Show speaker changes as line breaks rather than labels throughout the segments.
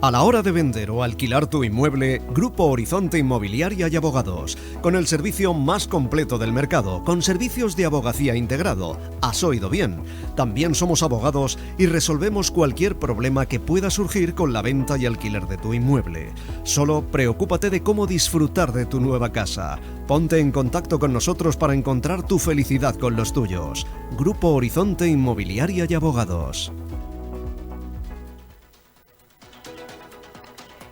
A la hora de vender o alquilar tu inmueble, Grupo Horizonte Inmobiliaria y Abogados, con el servicio más completo del mercado, con servicios de abogacía integrado. Has oído bien. También somos abogados y resolvemos cualquier problema que pueda surgir con la venta y alquiler de tu inmueble. Solo preocúpate de cómo disfrutar de tu nueva casa. Ponte en contacto con nosotros para encontrar tu felicidad con los tuyos. Grupo Horizonte Inmobiliaria y Abogados.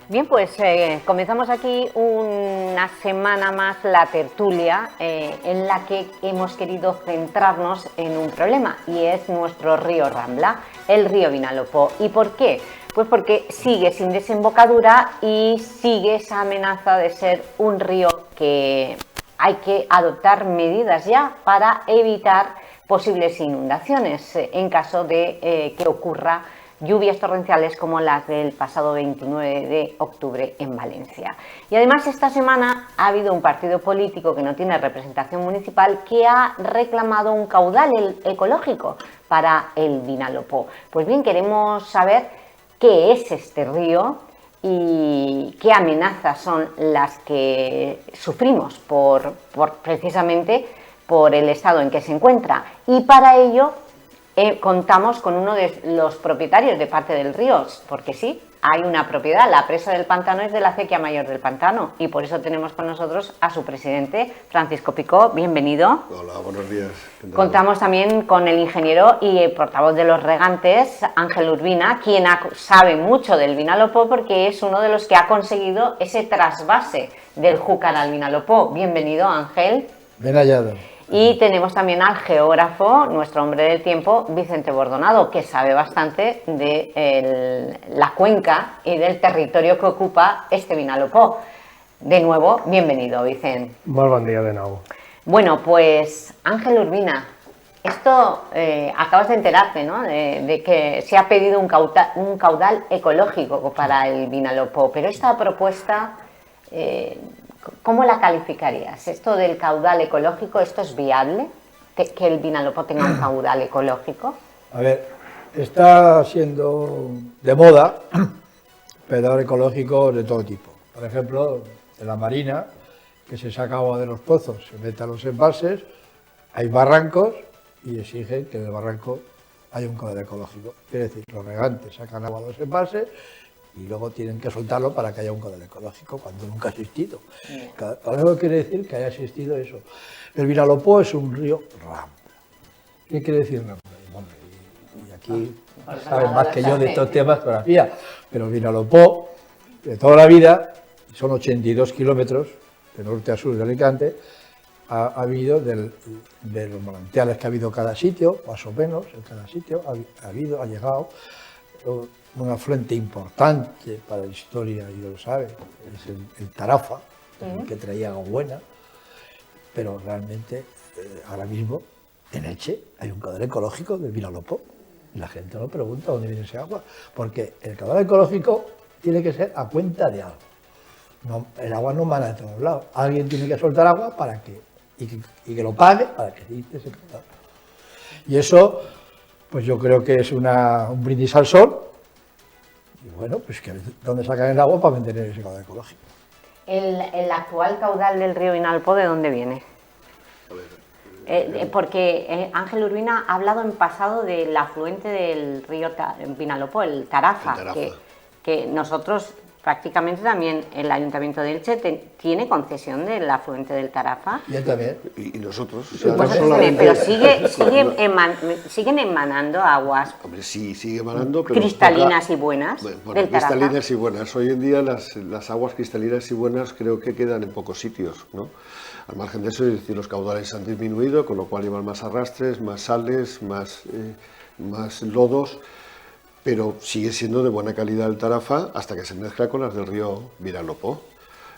Bien, pues comenzamos aquí una semana más la tertulia en la que hemos querido centrarnos en un problema y es nuestro río Rambla, el río Vinalopó. ¿Y por qué? Pues porque sigue sin desembocadura y sigue esa amenaza de ser un río que hay que adoptar medidas ya para evitar posibles inundaciones en caso de que ocurra lluvias torrenciales como las del pasado 29 de octubre en Valencia. Y además esta semana ha habido un partido político que no tiene representación municipal que ha reclamado un caudal ecológico para el Vinalopó. Pues bien, queremos saber qué es este río y qué amenazas son las que sufrimos precisamente por el estado en que se encuentra. Y para ello contamos con uno de los propietarios de parte del río, porque sí, hay una propiedad, la presa del pantano es de la acequia mayor del pantano y por eso tenemos con nosotros a su presidente, Francisco Picó, bienvenido.
Hola, buenos días.
Contamos también con el ingeniero y el portavoz de los regantes, Ángel Urbina, quien sabe mucho del Vinalopó porque es uno de los que ha conseguido ese trasvase del Júcar al Vinalopó. Bienvenido, Ángel.
Bien hallado.
Y tenemos también al geógrafo, nuestro hombre del tiempo, Vicente Bordonado, que sabe bastante de la cuenca y del territorio que ocupa este Vinalopó. De nuevo, bienvenido, Vicente.
Muy buen día de nuevo.
Bueno, pues Ángel Urbina, esto acabas de enterarte, ¿no? De que se ha pedido un caudal ecológico para el Vinalopó, pero esta propuesta, ¿cómo la calificarías? ¿Esto del caudal ecológico, esto es viable? ¿Que el Vinalopó tenga un caudal ecológico?
A ver, está siendo de moda pedal ecológico de todo tipo. Por ejemplo, de la marina, que se saca agua de los pozos, se mete a los embalses, hay barrancos y exigen que del barranco haya un caudal ecológico. Quiere decir, los regantes sacan agua de los embalses y luego tienen que soltarlo para que haya un caudal ecológico, cuando nunca ha existido. Eso quiere decir que haya existido eso. El Vinalopó es un río Rambla. ¿Qué quiere decir Rambla? Y aquí saben más que yo de estos temas de geografía, pero el Vinalopó, de toda la vida, son 82 kilómetros de norte a sur de Alicante, ha habido de los manantiales que ha habido en cada sitio, más o menos en cada sitio, ha llegado un afluente importante para la historia, y lo sabe, es el Tarafa, que traía agua buena, pero realmente ahora mismo en Elche hay un caudal ecológico del Vinalopó y la gente no pregunta dónde viene ese agua, porque el caudal ecológico tiene que ser a cuenta de algo. No, el agua no mana de todos lados, alguien tiene que soltar agua para y que lo pague para que exista ese caudal. Y eso, pues yo creo que es un brindis al sol. Y bueno, pues que ¿dónde sacan el agua para mantener ese caudal ecológico?
¿El actual caudal del río Vinalopó de dónde viene? Porque Ángel Urbina ha hablado en pasado del afluente del río Vinalopó, el Tarafa, que nosotros prácticamente también el Ayuntamiento de Elche tiene concesión del afluente del Tarafa.
Y él también.
Y nosotros. O
sea, pero siguen emanando aguas.
Hombre, sí, sigue emanando, pero
cristalinas y buenas.
Bueno, cristalinas y buenas. Hoy en día las aguas cristalinas y buenas creo que quedan en pocos sitios, ¿no? Al margen de eso, es decir, los caudales han disminuido, con lo cual llevan más arrastres, más sales, más lodos, pero sigue siendo de buena calidad el Tarafa hasta que se mezcla con las del río Vinalopó.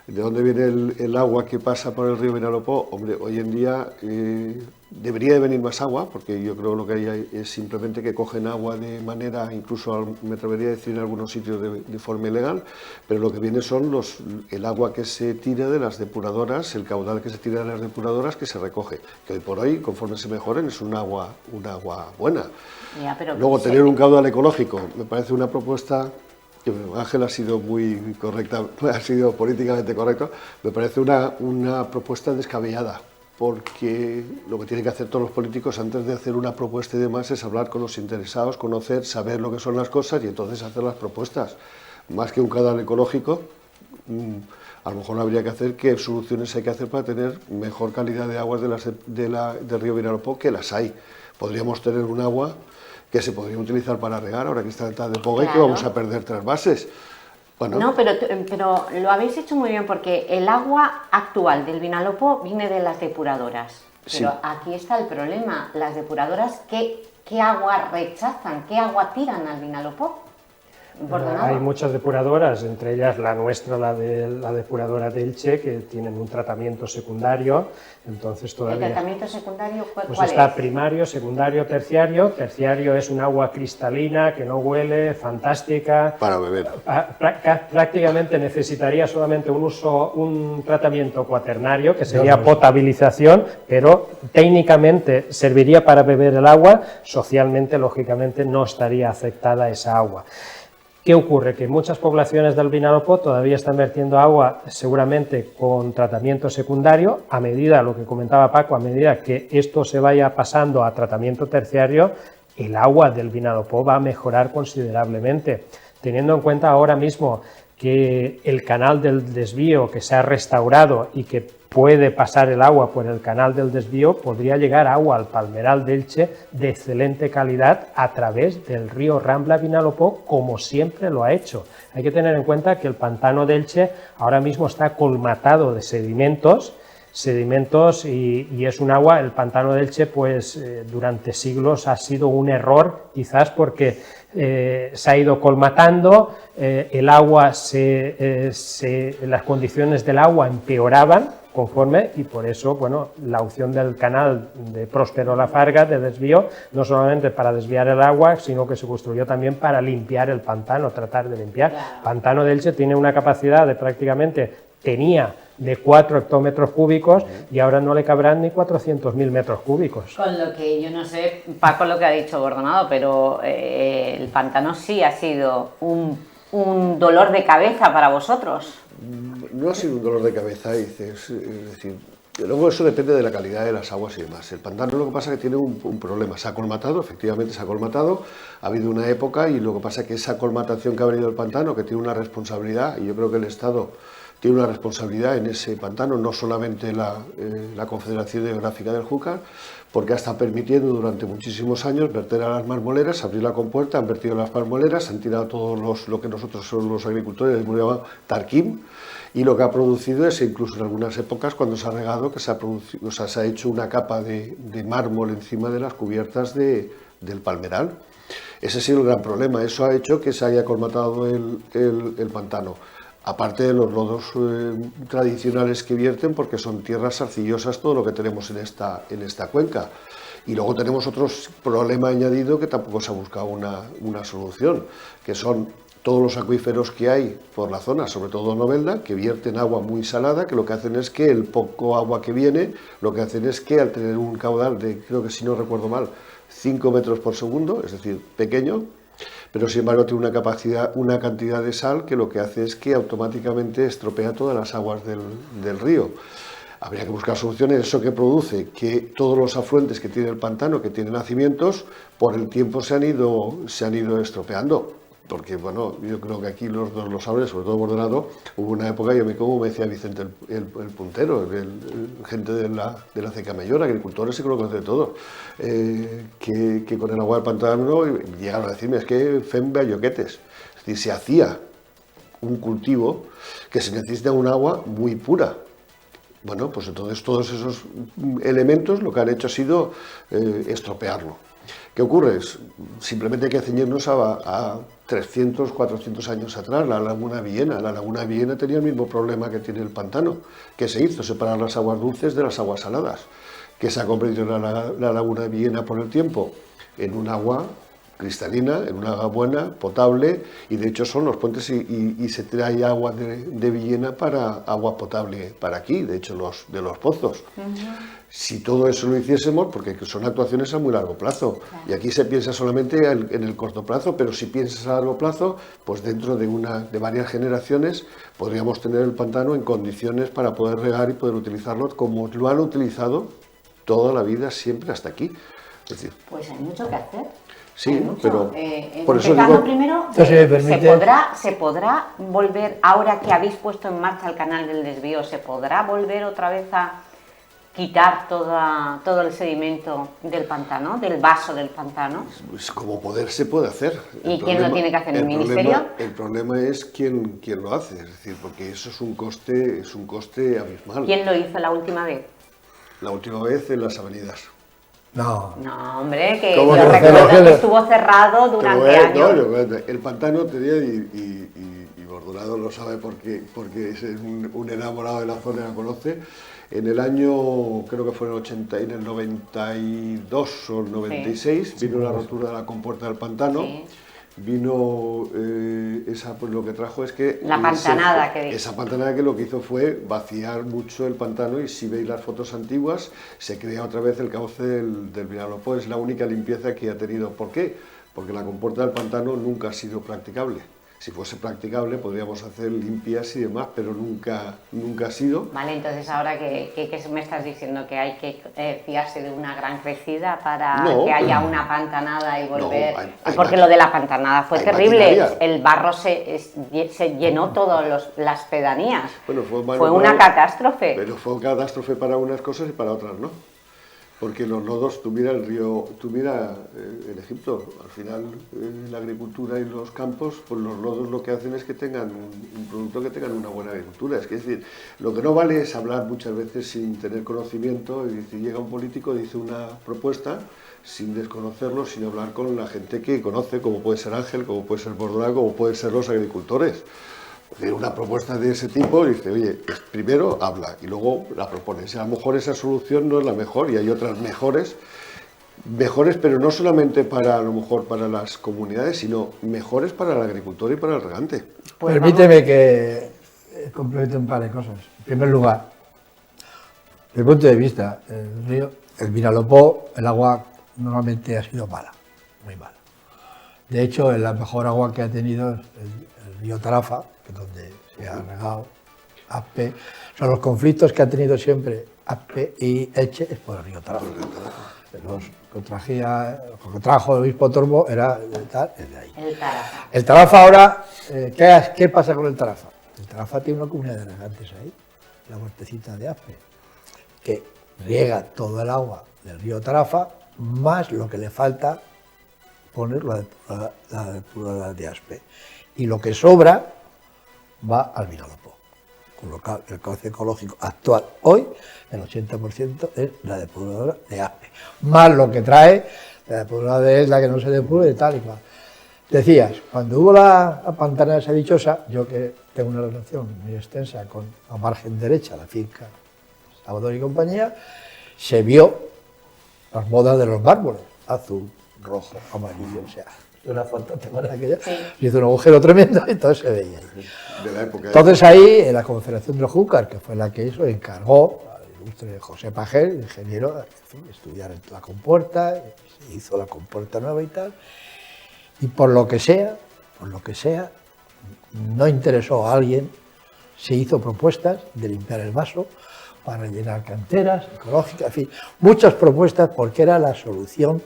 ¿De dónde viene el agua que pasa por el río Vinalopó? Hombre, hoy en día debería de venir más agua, porque yo creo que lo que hay es simplemente que cogen agua de manera, incluso me atrevería a decir en algunos sitios de forma ilegal, pero lo que viene son el agua que se tira de las depuradoras, el caudal que se tira de las depuradoras que se recoge, que hoy por hoy, conforme se mejoren, es un agua buena.
Ya, pero
luego tener un caudal ecológico me parece una propuesta. Ángel ha sido muy correcta, ha sido políticamente correcto, me parece una propuesta descabellada, porque lo que tienen que hacer todos los políticos antes de hacer una propuesta y demás es hablar con los interesados, conocer, saber lo que son las cosas y entonces hacer las propuestas. Más que un caudal ecológico, a lo mejor habría que hacer qué soluciones hay que hacer para tener mejor calidad de aguas del río Vinalopó, que las hay. Podríamos tener un agua que se podría utilizar para regar, ahora que está en etapa de poga, claro, y que vamos a perder trasvases. Bueno.
No, pero lo habéis hecho muy bien, porque el agua actual del Vinalopó viene de las depuradoras. Pero sí, aquí está el problema, las depuradoras, ¿qué agua rechazan? ¿Qué agua tiran al Vinalopó?
Hay muchas depuradoras, entre ellas la nuestra, la depuradora de Elche, que tienen un tratamiento secundario, entonces todavía...
¿El tratamiento secundario cuál
pues está
es?
Primario, secundario, terciario. Terciario es un agua cristalina, que no huele, fantástica.
Para beber.
Prácticamente necesitaría solamente un tratamiento cuaternario, que sería potabilización, pero técnicamente serviría para beber el agua, socialmente, lógicamente, no estaría afectada esa agua. ¿Qué ocurre? Que muchas poblaciones del Vinalopó todavía están vertiendo agua seguramente con tratamiento secundario. A medida, lo que comentaba Paco, a medida que esto se vaya pasando a tratamiento terciario, el agua del Vinalopó va a mejorar considerablemente. Teniendo en cuenta ahora mismo que el canal del desvío, que se ha restaurado y que puede pasar el agua por el canal del desvío, podría llegar agua al Palmeral de Elche de excelente calidad a través del río Rambla Vinalopó, como siempre lo ha hecho. Hay que tener en cuenta que el pantano de Elche ahora mismo está colmatado de sedimentos y es un agua, el pantano de Elche, pues durante siglos ha sido un error, quizás porque se ha ido colmatando, el agua las condiciones del agua empeoraban conforme, y por eso, bueno, la opción del canal de Próspero Lafarga de desvío, no solamente para desviar el agua, sino que se construyó también para limpiar el pantano, tratar de limpiar. Claro. El pantano de Elche tiene una capacidad tenía de 4 hectómetros cúbicos y ahora no le cabrán ni 400.000 metros cúbicos.
Con lo que yo no sé, Paco, lo que ha dicho Bordonado, pero el pantano sí ha sido un dolor de cabeza para vosotros.
No ha sido un dolor de cabeza, es decir, luego eso depende de la calidad de las aguas y demás. El pantano lo que pasa es que tiene un problema, se ha colmatado, efectivamente se ha colmatado, ha habido una época, y lo que pasa es que esa colmatación que ha venido del pantano, que tiene una responsabilidad, y yo creo que el Estado tiene una responsabilidad en ese pantano, no solamente la Confederación Hidrográfica del Júcar, porque ha estado permitiendo durante muchísimos años verter a las marmoleras, abrir la compuerta, han vertido las marmoleras, han tirado todos lo que nosotros somos los agricultores hemos llamado tarquim, y lo que ha producido es, incluso en algunas épocas cuando se ha regado, que se ha hecho una capa de mármol encima de las cubiertas del palmeral. Ese ha sido el gran problema, eso ha hecho que se haya colmatado el pantano. Aparte de los lodos tradicionales que vierten, porque son tierras arcillosas todo lo que tenemos en esta cuenca. Y luego tenemos otro problema añadido que tampoco se ha buscado una solución, que son todos los acuíferos que hay por la zona, sobre todo Novelda, que vierten agua muy salada, que lo que hacen es que el poco agua que viene, lo que hacen es que al tener un caudal de, creo que si no recuerdo mal, 5 metros por segundo, es decir, pequeño, pero sin embargo tiene una cantidad de sal que lo que hace es que automáticamente estropea todas las aguas del río. Habría que buscar soluciones. Eso que produce que todos los afluentes que tiene el pantano, que tiene nacimientos, por el tiempo se han ido estropeando. Porque, bueno, yo creo que aquí los dos lo saben, sobre todo Bordonado, hubo una época, como me decía Vicente el puntero, gente de la Ceca Mayor, agricultores, se conoce de todo, que con el agua del pantano llegaron a decirme, es que fem belloquetes. Es decir, se hacía un cultivo que se necesita un agua muy pura. Bueno, pues entonces todos esos elementos lo que han hecho ha sido estropearlo. ¿Qué ocurre? Simplemente hay que ceñirnos a 300, 400 años atrás, la laguna Villena. La laguna Villena tenía el mismo problema que tiene el pantano. ¿Qué se hizo? Separar las aguas dulces de las aguas saladas. ¿Qué se ha convertido la laguna Villena por el tiempo? En un agua cristalina, en una agua buena, potable, y de hecho son los puentes y se trae agua de Villena para agua potable para aquí, de hecho de los pozos. Si todo eso lo hiciésemos, porque son actuaciones a muy largo plazo, y aquí se piensa solamente en el corto plazo, pero si piensas a largo plazo, pues dentro de varias generaciones podríamos tener el pantano en condiciones para poder regar y poder utilizarlo como lo han utilizado toda la vida, siempre hasta aquí. Es decir,
pues hay mucho que hacer.
Sí, pero por eso
empezando
digo,
primero, ¿se podrá volver, ahora que habéis puesto en marcha el canal del desvío, se podrá volver otra vez a quitar todo el sedimento del pantano, del vaso del pantano?
Pues como poder se puede hacer.
¿Y quién lo tiene que hacer? ¿El ministerio?
El problema es quién lo hace, es decir, porque eso es un coste abismal.
¿Quién lo hizo la última vez?
La última vez en las avenidas.
No, hombre, que yo recuerdo que estuvo cerrado durante años.
No, el pantano tenía, y Bordonado lo sabe porque es un enamorado de la zona, la conoce. En el año, creo que fue en el 92 o el 96, vino la rotura de la compuerta del pantano. Sí. Vino pues lo que trajo es que
la pantanada
esa pantanada que lo que hizo fue vaciar mucho el pantano, y si veis las fotos antiguas se crea otra vez el cauce del Vinalopó. Es la única limpieza que ha tenido. ¿Por qué? Porque la compuerta del pantano nunca ha sido practicable. Si fuese practicable podríamos hacer limpias y demás, pero nunca ha sido.
Vale, entonces ahora que me estás diciendo que hay que fiarse de una gran crecida para que haya una pantanada y volver... No, porque lo de la pantanada fue terrible, el barro se llenó todas las pedanías. Bueno, fue una catástrofe.
Pero fue una catástrofe para unas cosas y para otras no. Porque los lodos, tú mira el río, en Egipto, al final la agricultura y los campos, pues los lodos lo que hacen es que tengan un producto, que tengan una buena agricultura. Es decir, lo que no vale es hablar muchas veces sin tener conocimiento, y si llega un político, dice una propuesta sin desconocerlo, sin hablar con la gente que conoce, como puede ser Ángel, como puede ser Bordonado, como pueden ser los agricultores. Una propuesta de ese tipo, dice, oye, primero habla y luego la propones. A lo mejor esa solución no es la mejor y hay otras mejores, pero no solamente a lo mejor para las comunidades, sino mejores para el agricultor y para el regante.
Pues permíteme que complemente un par de cosas. En primer lugar, desde el punto de vista del río, el Vinalopó, el agua normalmente ha sido mala, muy mala. De hecho, la mejor agua que ha tenido es el río Tarafa, que es donde se ha regado Aspe. Son los conflictos que ha tenido siempre Aspe y Elche, es por el río Tarafa. Los que trajo el obispo Tormo era de ahí. El Tarafa ahora, ¿qué pasa con el Tarafa? El Tarafa tiene una comunidad de regantes ahí, la huertecita de Aspe, que riega todo el agua del río Tarafa, más lo que le falta poner la depuradora de Aspe. Y lo que sobra va al Vinalopó. Con lo cual, el cauce ecológico actual hoy, el 80% es la depuradora de Aspe. Más lo que trae la depuradora de Esla, que no se depure, y tal y cual. Decías, cuando hubo la pantanada esa dichosa, yo que tengo una relación muy extensa con la margen derecha, la finca Salvador y compañía, se vio las modas de los mármoles, azul, rojo, amarillo, o sea, una foto de aquella, y hizo un agujero tremendo y todo se veía ahí. Entonces ahí, en la Confederación del Júcar, que fue la que hizo, encargó al ilustre José Pagel, ingeniero, en fin, estudiar la compuerta, se hizo la compuerta nueva y tal, y por lo que sea, no interesó a alguien, se hizo propuestas de limpiar el vaso, para rellenar canteras ecológicas, en fin, muchas propuestas porque era la solución.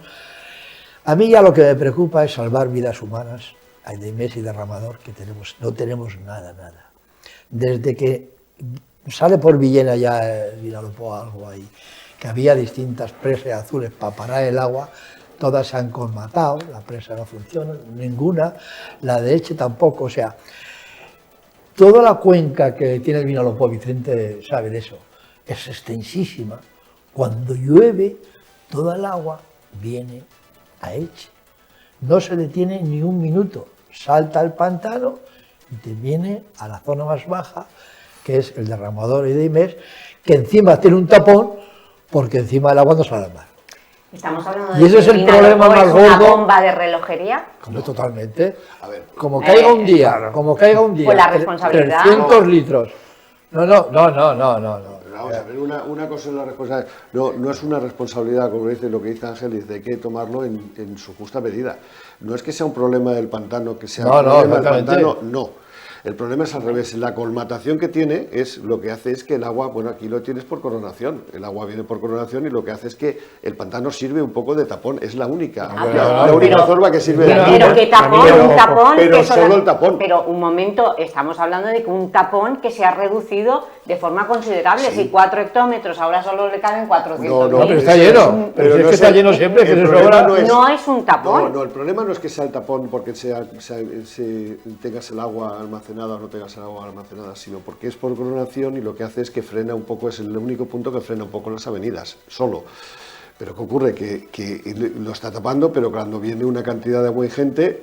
A mí ya lo que me preocupa es salvar vidas humanas, de mes y derramador, que no tenemos nada. Desde que sale por Villena ya el Vinalopó algo ahí, que había distintas presas azules para parar el agua, todas se han colmatado, la presa no funciona, ninguna, la de Elche tampoco, o sea, toda la cuenca que tiene el Vinalopó, Vicente sabe de eso, es extensísima. Cuando llueve, toda el agua viene a Elche. No se detiene ni un minuto, salta al pantano y te viene a la zona más baja, que es el derramador de Imés, que encima tiene un tapón, porque encima el agua no sale al mar.
Estamos hablando
Y ese es el problema más
una
gordo.
bomba de relojería.
No, totalmente.
A ver,
Como caiga un día,
Pues la responsabilidad.
300 litros. No.
Vamos a ver, una cosa es la responsabilidad. No es una responsabilidad, como dice lo que dice Ángel, dice hay que tomarlo en su justa medida. No es que sea un problema del pantano, que sea un problema del pantano, no. El problema es al revés. La colmatación que tiene es lo que hace es que el agua, bueno, aquí lo tienes por coronación. El agua viene por coronación y lo que hace es que el pantano sirve un poco de tapón. Es la única, la única forma que sirve de tapón.
Pero qué tapón, un tapón.
Pero
que
solo el tapón.
Pero un momento, estamos hablando de que un tapón que se ha reducido de forma considerable.
Sí.
Si 4 hectómetros ahora solo le caben 400.
No, pero está lleno. Pero si es que está lleno siempre, que se sobra.
No es un tapón.
No, el problema no es que sea el tapón porque tengas el agua almacenada o no tengas el agua almacenada, sino porque es por coronación y lo que hace es que frena un poco, es el único punto que frena un poco las avenidas, solo. Pero ¿qué ocurre? Que lo está tapando, pero cuando viene una cantidad de agua ingente,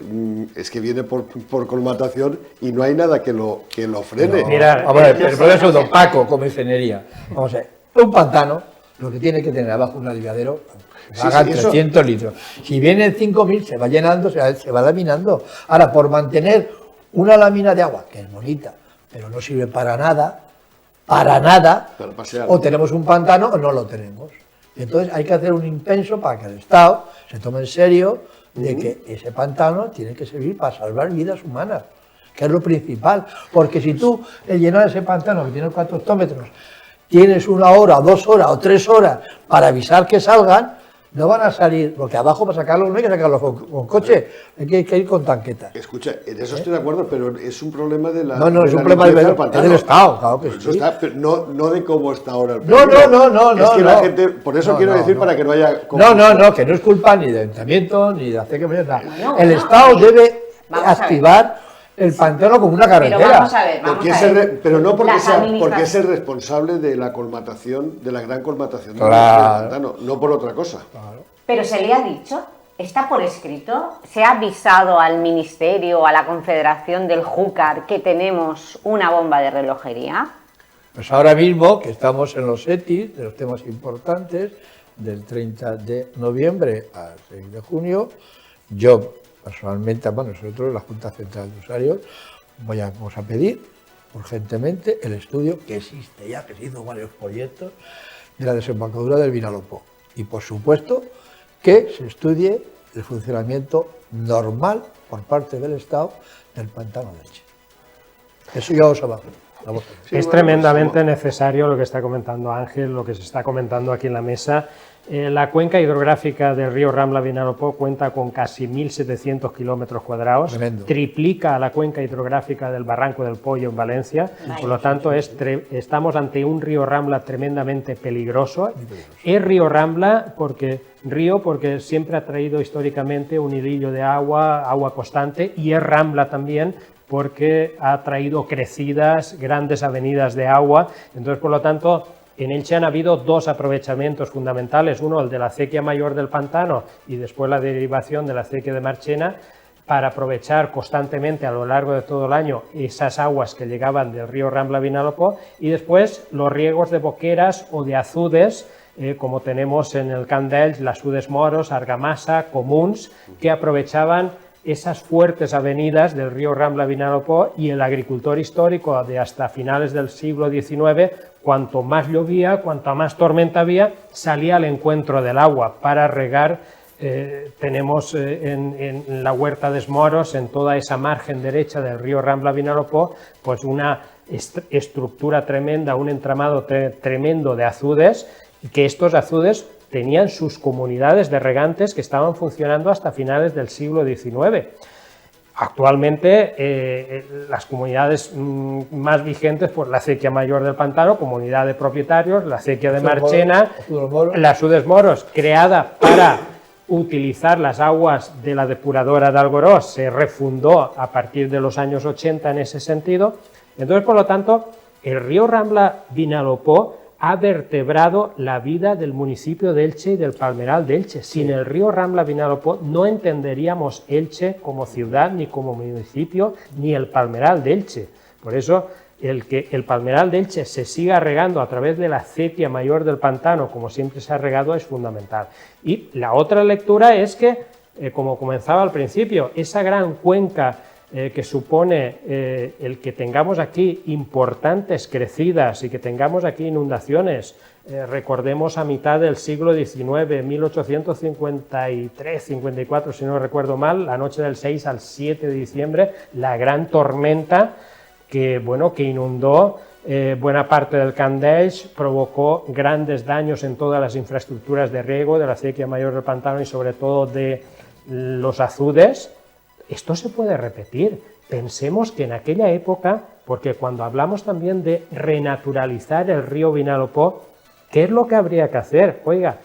es que viene por colmatación y no hay nada que lo frene.
No. Mira, el problema es opaco como ingeniería. Vamos a ver, un pantano, lo que tiene que tener abajo un aliviadero, hagan 300 litros. Si vienen 5.000, se va llenando, se va laminando. Ahora, por mantener una lámina de agua, que es bonita, pero no sirve para nada, o tenemos un pantano o no lo tenemos. Y entonces hay que hacer un impenso para que el Estado se tome en serio de que ese pantano tiene que servir para salvar vidas humanas, que es lo principal. Porque si tú, el llenar ese pantano, que tiene 4 hectómetros, tienes 1 hora, 2 horas o 3 horas para avisar que salgan, no van a salir, porque abajo para sacarlos no hay que sacarlos con coche, hay que ir con tanquetas.
Escucha, en eso estoy de acuerdo, pero es un problema de la...
No, es un problema del Estado, claro que sí.
Pero no de cómo está ahora el
No.
Es que la gente, por eso quiero decir, para que no haya...
No, que no es culpa ni del ayuntamiento, ni de hacer que nada. El Estado debe activar el pantano como una carretera.
Pero vamos a ver.
Pero no porque es el responsable de la colmatación, de la gran colmatación del pantano, no por otra cosa.
Claro.
Pero se le ha dicho, está por escrito, se ha avisado al Ministerio, a la Confederación del Júcar, que tenemos una bomba de relojería.
Pues ahora mismo, que estamos en los ETIs, de los temas importantes, del 30 de noviembre al 6 de junio, yo personalmente, nosotros, la Junta Central de Usuarios, vamos a pedir urgentemente el estudio que existe ya, que se hizo varios proyectos, de la desembocadura del Vinalopó. Y por supuesto que se estudie el funcionamiento normal por parte del Estado del pantano de Elche. Eso ya os avanzo.
Es tremendamente necesario lo que está comentando Ángel, lo que se está comentando aquí en la mesa. La cuenca hidrográfica del río Rambla-Vinalopó cuenta con casi 1.700 kilómetros cuadrados,
Tremendo.
Triplica a la cuenca hidrográfica del Barranco del Pollo en Valencia, por lo tanto estamos ante un río Rambla tremendamente peligroso. Es río Rambla porque siempre ha traído históricamente un hilillo de agua constante, y es Rambla también porque ha traído crecidas, grandes avenidas de agua. Entonces, por lo tanto, en Elche han habido 2 aprovechamientos fundamentales, uno el de la acequia mayor del pantano y después la derivación de la acequia de Marchena, para aprovechar constantemente a lo largo de todo el año esas aguas que llegaban del río Rambla-Vinalopó, y después los riegos de boqueras o de azudes, como tenemos en el Camp d'Elx, las azudes moros, argamasa, comuns, que aprovechaban esas fuertes avenidas del río Rambla-Vinalopó, y el agricultor histórico de hasta finales del siglo XIX, cuanto más llovía, cuanto más tormenta había, salía al encuentro del agua para regar. Tenemos en la huerta de Esmoros, en toda esa margen derecha del río Rambla-Vinalopó, pues una estructura tremenda, un entramado tremendo de azudes, y que estos azudes tenían sus comunidades de regantes que estaban funcionando hasta finales del siglo XIX. Actualmente las comunidades más vigentes, pues la acequia mayor del pantano, comunidad de propietarios, la acequia de Marchena, las azudes moros, creada para utilizar las aguas de la depuradora de Algorós, se refundó a partir de los años 80 en ese sentido. Entonces, por lo tanto, el río Rambla-Vinalopó ha vertebrado la vida del municipio de Elche y del Palmeral de Elche. Sin el río Rambla-Vinalopó no entenderíamos Elche como ciudad, ni como municipio, ni el Palmeral de Elche. Por eso, el que el Palmeral de Elche se siga regando a través de la acequia mayor del pantano, como siempre se ha regado, es fundamental. Y la otra lectura es que, como comenzaba al principio, esa gran cuenca que supone el que tengamos aquí importantes crecidas y que tengamos aquí inundaciones, recordemos a mitad del siglo XIX, 1853-54, si no recuerdo mal, la noche del 6 al 7 de diciembre, la gran tormenta que inundó buena parte del Candeix, provocó grandes daños en todas las infraestructuras de riego de la acequia mayor del pantano y sobre todo de los azudes. Esto se puede repetir. Pensemos que en aquella época, porque cuando hablamos también de renaturalizar el río Vinalopó, ¿qué es lo que habría que hacer? Oiga,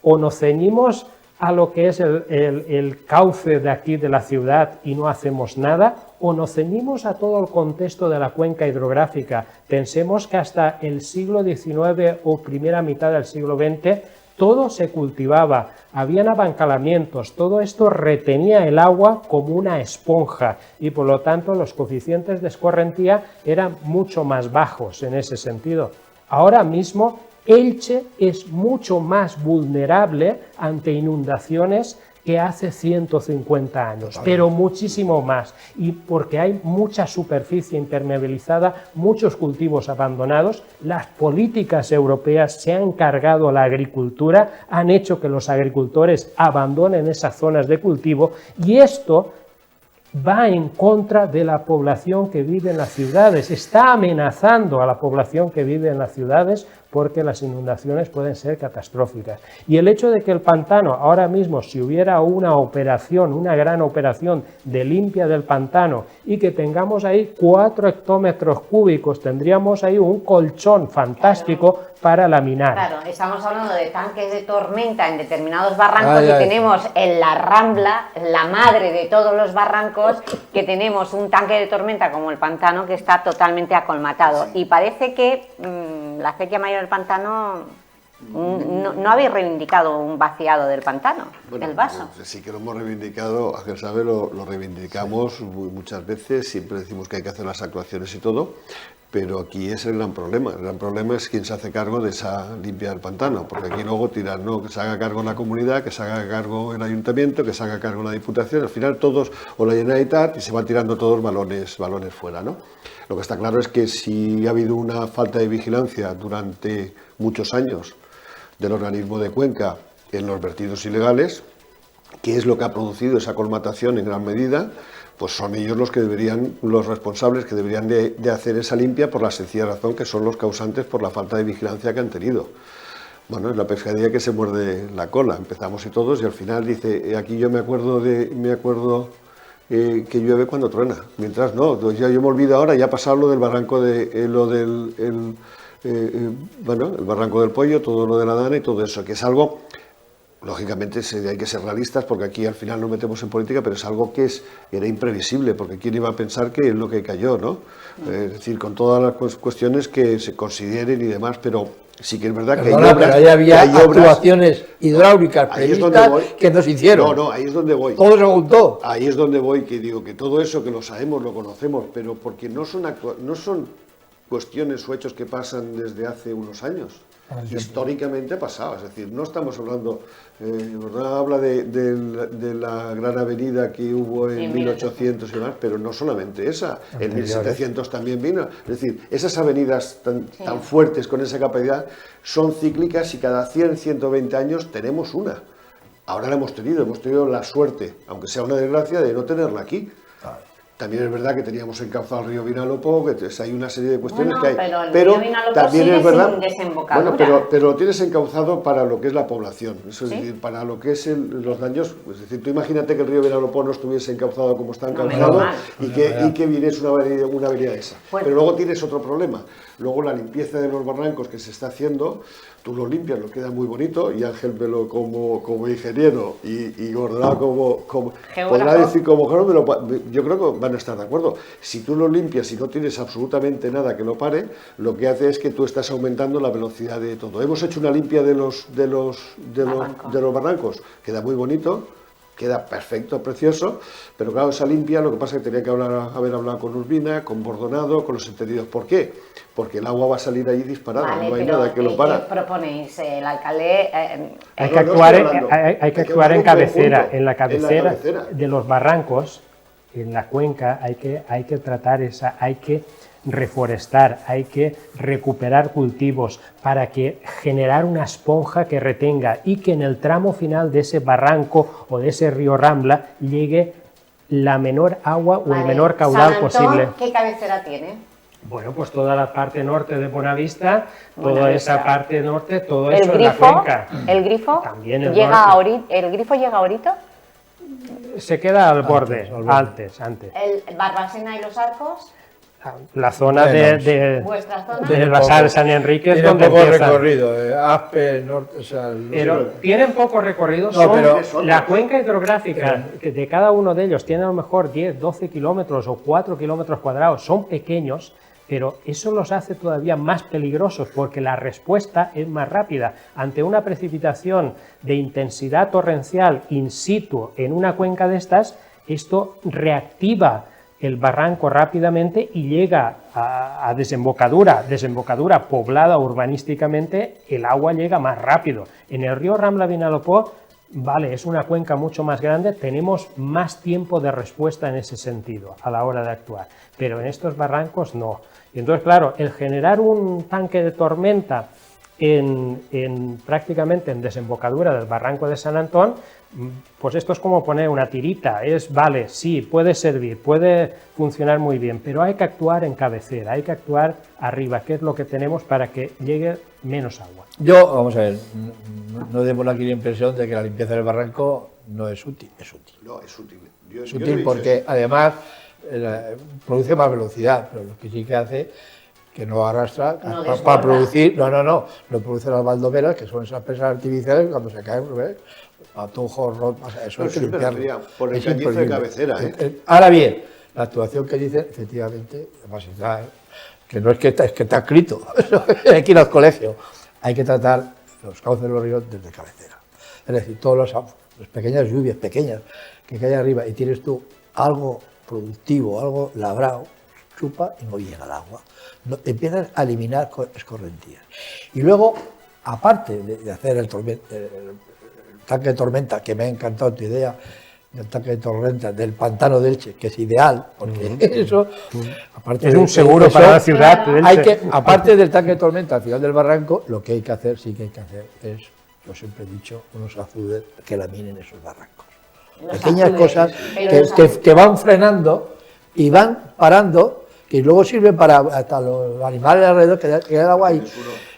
o nos ceñimos a lo que es el cauce de aquí de la ciudad y no hacemos nada, o nos ceñimos a todo el contexto de la cuenca hidrográfica. Pensemos que hasta el siglo XIX o primera mitad del siglo XX todo se cultivaba, habían abancalamientos, todo esto retenía el agua como una esponja y por lo tanto los coeficientes de escorrentía eran mucho más bajos en ese sentido. Ahora mismo Elche es mucho más vulnerable ante inundaciones que hace 150 años, pero muchísimo más, y porque hay mucha superficie impermeabilizada, muchos cultivos abandonados, las políticas europeas se han cargado a la agricultura, han hecho que los agricultores abandonen esas zonas de cultivo, y esto va en contra de la población que vive en las ciudades, está amenazando a la población que vive en las ciudades porque las inundaciones pueden ser catastróficas. Y el hecho de que el pantano, ahora mismo, si hubiera una operación, una gran operación de limpia del pantano y que tengamos ahí 4 hectómetros cúbicos, tendríamos ahí un colchón fantástico para laminar.
Claro, estamos hablando de tanques de tormenta en determinados barrancos y tenemos en la Rambla, la madre de todos los barrancos, que tenemos un tanque de tormenta como el pantano que está totalmente acolmatado. Y parece que la acequia mayor del pantano no habéis reivindicado un vaciado del pantano, del vaso.
Sí que lo hemos reivindicado, Ángel sabe, lo reivindicamos muchas veces, siempre decimos que hay que hacer las actuaciones y todo, pero aquí es el gran problema. El gran problema es quién se hace cargo de esa limpia del pantano, porque aquí luego tiran, no, que se haga cargo la comunidad, que se haga cargo el ayuntamiento, que se haga cargo la diputación, al final todos, o la Generalitat, y se van tirando todos balones fuera, ¿no? Lo que está claro es que si ha habido una falta de vigilancia durante muchos años del organismo de Cuenca en los vertidos ilegales, ¿qué es lo que ha producido esa colmatación en gran medida? Pues son ellos los responsables que deberían de hacer esa limpia por la sencilla razón que son los causantes por la falta de vigilancia que han tenido. Bueno, es la pescadilla que se muerde la cola, empezamos y todos, y al final dice, aquí yo me acuerdo que llueve cuando truena, mientras no, ya yo me olvido ahora, ya ha pasado lo del barranco el barranco del Pollo, todo lo de la Dana y todo eso, que es algo, lógicamente hay que ser realistas porque aquí al final nos metemos en política, pero es algo que era imprevisible, porque quién iba a pensar que es lo que cayó, ¿no? Es decir, con todas las cuestiones que se consideren y demás, pero sí que es verdad que
pero ahí había actuaciones hidráulicas previstas que no se hicieron.
No, ahí es donde voy.
Todo se juntó.
Ahí es donde voy, que digo que todo eso que lo sabemos, lo conocemos, pero porque no son cuestiones o hechos que pasan desde hace unos años. Históricamente ha pasado, es decir, no estamos hablando, habla de la gran avenida que hubo en 1800 y demás, pero no solamente esa, en 1700 también vino, es decir, esas avenidas tan fuertes con esa capacidad son cíclicas y cada 100, 120 años tenemos una. Ahora la hemos tenido la suerte, aunque sea una desgracia, de no tenerla aquí. También es verdad que teníamos encauzado el río Vinalopó, que hay una serie de cuestiones que hay.
Pero también es verdad.
Bueno, pero lo tienes encauzado para lo que es la población, eso es decir, para lo que es los daños. Es decir, tú imagínate que el río Vinalopó no estuviese encauzado como está encauzado y que viniese una avenida esa. Pero luego tienes otro problema. Luego la limpieza de los barrancos que se está haciendo, tú lo limpias, lo queda muy bonito, y Ángel Velo como ingeniero y Gordolá como podrá decir como geógrafo, yo creo que van a estar de acuerdo. Si tú lo limpias y no tienes absolutamente nada que lo pare, lo que hace es que tú estás aumentando la velocidad de todo. Hemos hecho una limpia de los barrancos, queda muy bonito, queda perfecto, precioso, pero claro, esa limpia, lo que pasa es que tenía que haber hablado con Urbina, con Bordonado, con los entendidos. ¿Por qué? Porque el agua va a salir ahí disparada,
vale,
no hay nada que lo para.
¿Qué proponéis? El alcalde...
Hay que actuar en cabecera, en la cabecera de los barrancos, en la cuenca, hay que tratar hay que reforestar, hay que recuperar cultivos para que generar una esponja que retenga y que en el tramo final de ese barranco o de ese río Rambla llegue la menor agua o el menor caudal posible.
¿Qué cabecera tiene?
Bueno, pues toda la parte norte de Buenavista, toda esa parte norte, todo eso en la cuenca.
¿El Grifo?
También el
¿El Grifo llega ahorita?
Se queda al borde, antes.
¿El Barbacena y los Arcos?
La zona de la sala de San Enrique es donde
poco
empieza.
recorrido, Aspe, norte, o sea,
pero tienen poco recorrido, la cuenca hidrográfica de cada uno de ellos tiene a lo mejor 10, 12 kilómetros o 4 kilómetros cuadrados, son pequeños, pero eso los hace todavía más peligrosos porque la respuesta es más rápida. Ante una precipitación de intensidad torrencial in situ en una cuenca de estas, esto reactiva el barranco rápidamente y llega a desembocadura poblada urbanísticamente, el agua llega más rápido. En el río Rambla-Vinalopó, vale, es una cuenca mucho más grande, tenemos más tiempo de respuesta en ese sentido a la hora de actuar, pero en estos barrancos no. Y entonces, claro, el generar un tanque de tormenta prácticamente en desembocadura del barranco de San Antón, pues esto es como poner una tirita, vale, sí, puede servir, puede funcionar muy bien, pero hay que actuar en cabecera, hay que actuar arriba, que es lo que tenemos para que llegue menos agua.
Yo, vamos a ver, no demos aquí la impresión de que la limpieza del barranco no es útil, es útil.
No, es útil.
Es útil porque además produce más velocidad, pero lo que sí que hace que no arrastra para producir, no produce las baldomeras, que son esas presas artificiales cuando se caen, ¿ves? Patojos, eso es limpiarlo.
Por el cañizo de cabecera.
Ahora bien, la actuación que dicen, efectivamente, además que no es que está escrito, hay que ir al colegio, hay que tratar los cauces de los ríos desde cabecera. Es decir, todas las pequeñas lluvias, pequeñas, que caen arriba y tienes tú algo productivo, algo labrado, chupa y no llega el agua. Empiezas a eliminar escorrentías. Y luego, aparte de hacer el tanque de tormenta, que me ha encantado tu idea, del tanque de tormenta del pantano de Elche, que es ideal, porque eso, aparte
es un seguro para la ciudad de Elche.
Aparte del tanque de tormenta al final del barranco, lo que hay que hacer, es, yo siempre he dicho, unos azudes que laminen esos barrancos. Pequeñas cosas que van frenando y van parando, que luego sirven para hasta los animales alrededor que da el agua ahí.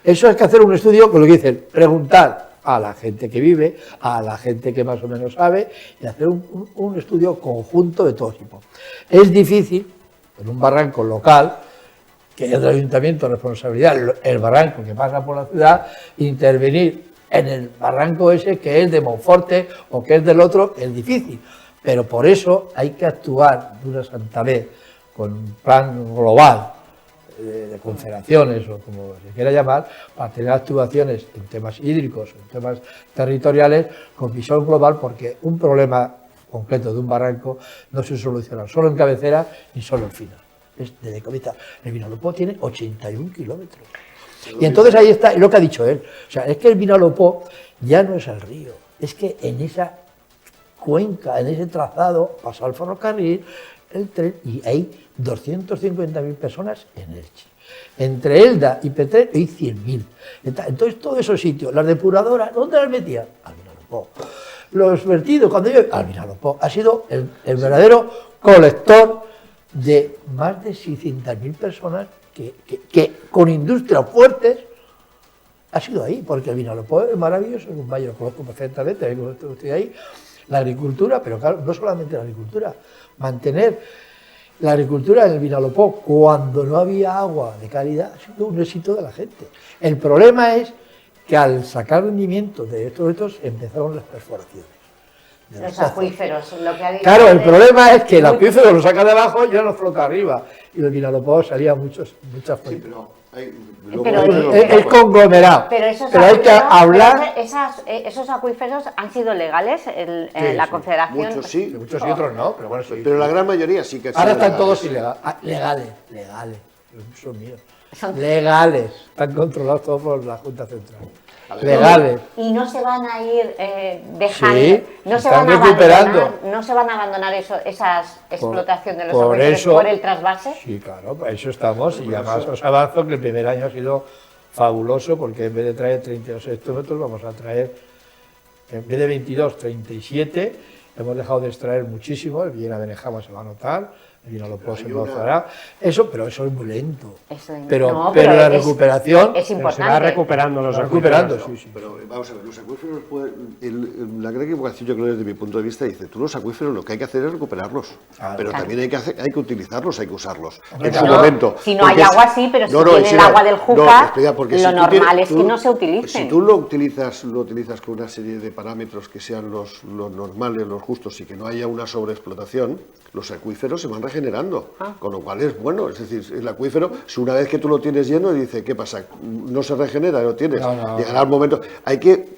Eso hay que hacer un estudio, con lo que dicen, preguntar a la gente que vive, a la gente que más o menos sabe, y hacer un estudio conjunto de todo tipo. Es difícil, en un barranco local, que es del ayuntamiento responsabilidad, el barranco que pasa por la ciudad, intervenir en el barranco ese que es de Monforte o que es del otro, es difícil. Pero por eso hay que actuar de una santa vez, con un plan global de confederaciones o como se quiera llamar, para tener actuaciones en temas hídricos, en temas territoriales, con visión global, porque un problema concreto de un barranco no se soluciona solo en cabecera ni solo en final. Es desde cabeza. El Vinalopó tiene 81 kilómetros. Y entonces ahí está lo que ha dicho él. O sea, es que el Vinalopó ya no es el río, es que en esa cuenca, en ese trazado, pasa el ferrocarril, el tren, y hay 250.000 personas en Elche. Entre Elda y Petrer hay 100.000. Entonces, todos esos sitios, las depuradoras, ¿dónde las metían? Al Vinalopó. Los vertidos, cuando yo... Al Vinalopó. Ha sido el verdadero colector de más de 600.000 personas que con industrias fuertes ha sido ahí, porque el Vinalopó es maravilloso, es un valle, lo conozco perfectamente, estoy ahí. La agricultura, pero claro, no solamente la agricultura, mantener La agricultura en el Vinalopó, cuando no había agua de calidad, ha sido un éxito de la gente. El problema es que al sacar rendimiento de estos empezaron las perforaciones.
Los acuíferos, lo que ha dicho.
Claro, el
antes,
problema es que el
muy-
acuífero lo saca de abajo y ya lo flota arriba. Y del Vinalopó salía muchas
Sí,
fuentes.
pero
Es conglomerado.
Pero esos
Pero hay que
acuíferos-
hablar.
pero esos acuíferos han sido legales. La
sí.
Confederación.
muchos sí,
Muchos y otros no, pero bueno, sí.
pero la gran mayoría sí que han
Ahora
sido
están todos
legales.
legales. Son míos.
Son-
Legales. Están controlados todos por la Junta Central.
A ver,
Legales.
Y no se van a ir dejando,
Sí,
no se
están
van a
recuperando.
abandonar, no se van a abandonar esa explotación de los
por
acuíferos
eso-
por el trasvase.
Sí, claro, para eso estamos. Y además os avanzo que el primer año ha sido fabuloso porque en vez de traer 32 hectómetros vamos a traer, en vez de 22, 37. Hemos dejado de extraer muchísimo. El Villena Benejama se va a notar, el Vinalopó se notará. Eso, pero eso es muy lento. Pero la recuperación
es
Pero
importante.
se va recuperando los
se va recuperando.
acuíferos.
Sí.
Pero vamos a ver, los acuíferos, la gran equivocación, yo creo desde mi punto de vista, dice, tú los acuíferos lo que hay que hacer es recuperarlos,
Claro.
pero
Claro.
también hay que utilizarlos, hay que usarlos
Hombre,
en su
claro.
momento.
Si no
Porque
hay agua, sí, pero si tiene el
Isidora,
agua del Júcar,
explica, porque
lo
si tú
normal es que
tú-
no se utilicen.
Si tú lo utilizas con una serie de parámetros que sean los normales, los justos, y que no haya una sobreexplotación, los acuíferos se van regenerando, con lo cual es bueno. Es decir, el acuífero, si una vez que tú lo tienes lleno, dice, ¿qué pasa? No se regenera, lo tienes.
No.
Llegará el momento. Hay que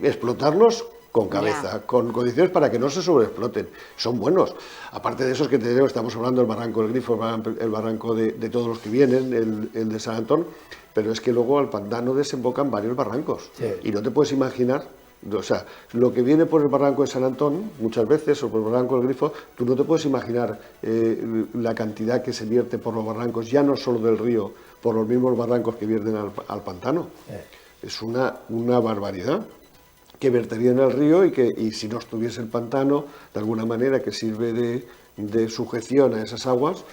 explotarlos con cabeza, con condiciones para que no se sobreexploten. Son buenos. Aparte de esos que tenemos, estamos hablando del barranco del Grifo, el barranco de todos los que vienen, el de San Antón, pero es que luego al pantano desembocan varios barrancos.
Sí.
Y no te puedes imaginar, o sea, lo que viene por el barranco de San Antón, muchas veces, o por el barranco del Grifo, tú no te puedes imaginar la cantidad que se vierte por los barrancos, ya no solo del río, por los mismos barrancos que vierten al pantano. Es una barbaridad que vertería en el río y si no estuviese el pantano, de alguna manera que sirve de sujeción a esas aguas,